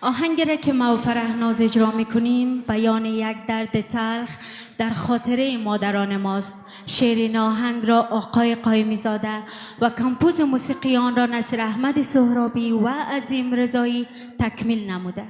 آهنگی را که ما و فرهناز اجرا میکنیم بیان یک درد تلخ در خاطره مادران ماست. شعر این آهنگ را آقای قایمی زاده و کمپوز موسیقی آن را نصیر احمد سهرابی و عظیم رضایی تکمیل نموده.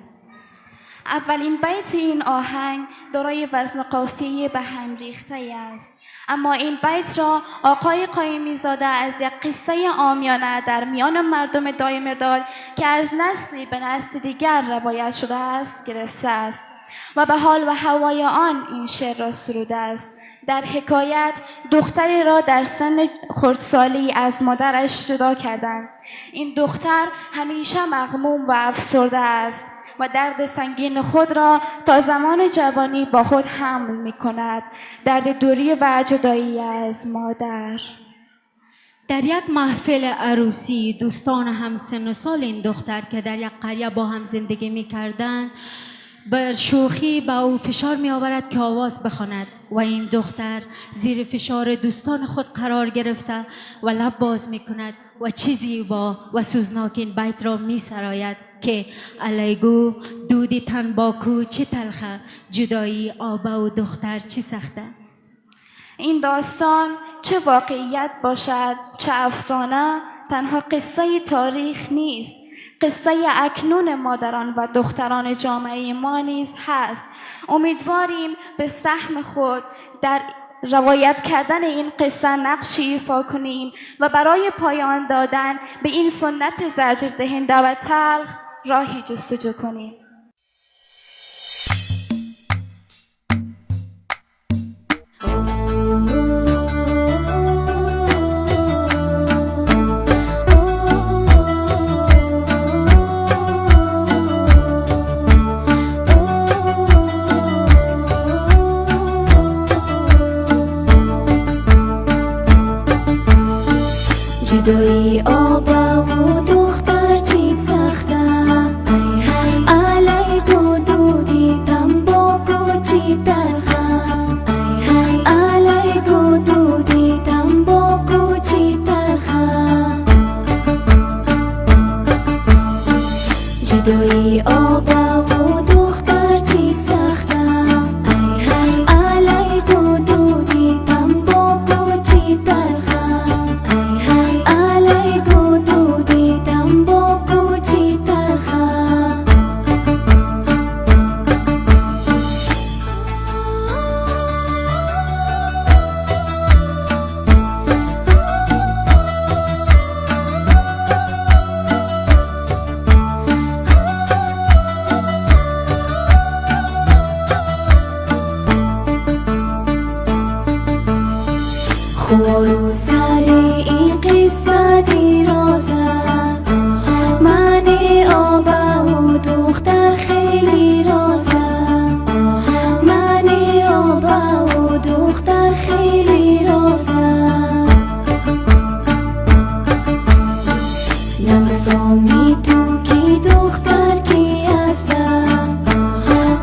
اولین بیت این آهنگ دارای وزن قافیه به هم ریخته است، اما این بیت را آقای قایمی زاده از یک قصه عامیانه در میان مردم دایمرداد که از نسلی به نسل دیگر روایت شده است گرفته است و به حال و هوای آن این شعر را سروده است. در حکایت دختری را در سن خردسالی از مادرش جدا کردند. این دختر همیشه مغموم و افسرده است و درد سنگین خود را تا زمان جوانی با خود حمل می کند. درد دوری و جدایی از مادر. در یک محفل عروسی دوستان همسن و سال این دختر که در یک قریه با هم زندگی می کردند به شوخی به او فشار می آورد که آواز بخواند و این دختر زیر فشار دوستان خود قرار گرفته و لب باز می کند و چه زیبا و سوزناک این بیت را می سراید که علیگو دودی تن باکو چه تلخه، جدایی آبا و دختر چه سخته. این داستان چه واقعیت باشد چه افسانه تنها قصه تاریخ نیست، قصه اکنون مادران و دختران جامعه ما نیز هست. امیدواریم به سهم خود در روایت کردن این قصه نقشی ایفا کنیم و برای پایان دادن به این سنت زجر دهنده و تلخ راهی جستجو کنیم. جدایی آبا و دختر چی سخته، علیگو دودی تنباکو چی تلخه، علیگو دودی تنباکو چی تلخه. جدایی آبا و دختر چی سخته، علیگو دودی تنباکو چی تلخه. خورو سر این قصه دیرازه، من آبا و دختر خیلی رازه، من آبا و دختر خیلی رازه. نمیفهمی تو کی دختر کی هسته،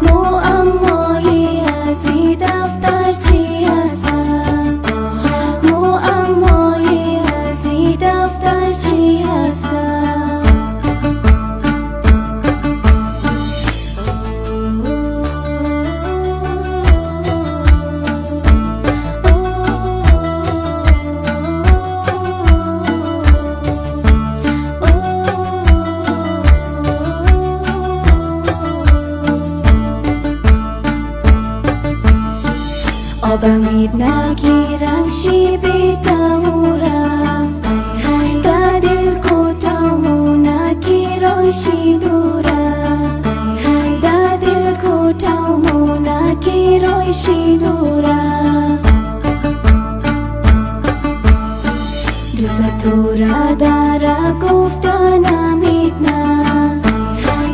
معمایی از این دفتر چی هسته، معمایی از این دفتر چی هسته. آبمید نگیرن شی بیتمورم، در دل کتامو نگیرایشی دورم، در دل کتامو نگیرایشی دورم. دوست تو را در گفتنم میدنم،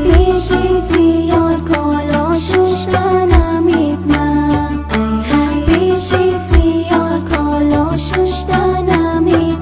پیشی سیار کالا ششتنم میدنم، پیشی سیار کالا ششتنم میدنم.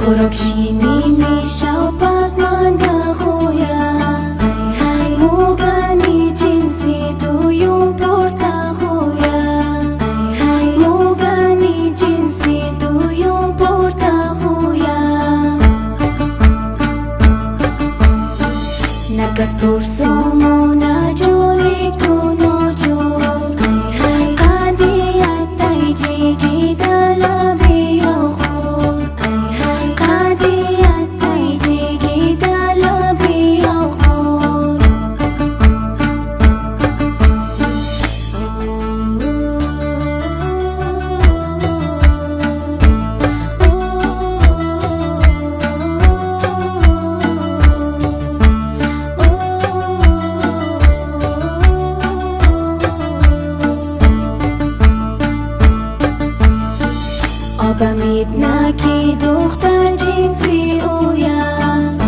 خوراک شیمی میشه و پدمانده خویم موگنی جنسی دویم پرده خویم موگنی جنسی دویم پرده خویم نکس پرسم و نجوی تو نجور قدیت تیجیگی دلبی و خود قدیت تیجیگی دلبی و خود آبم میدنکی دختر جنسی اویم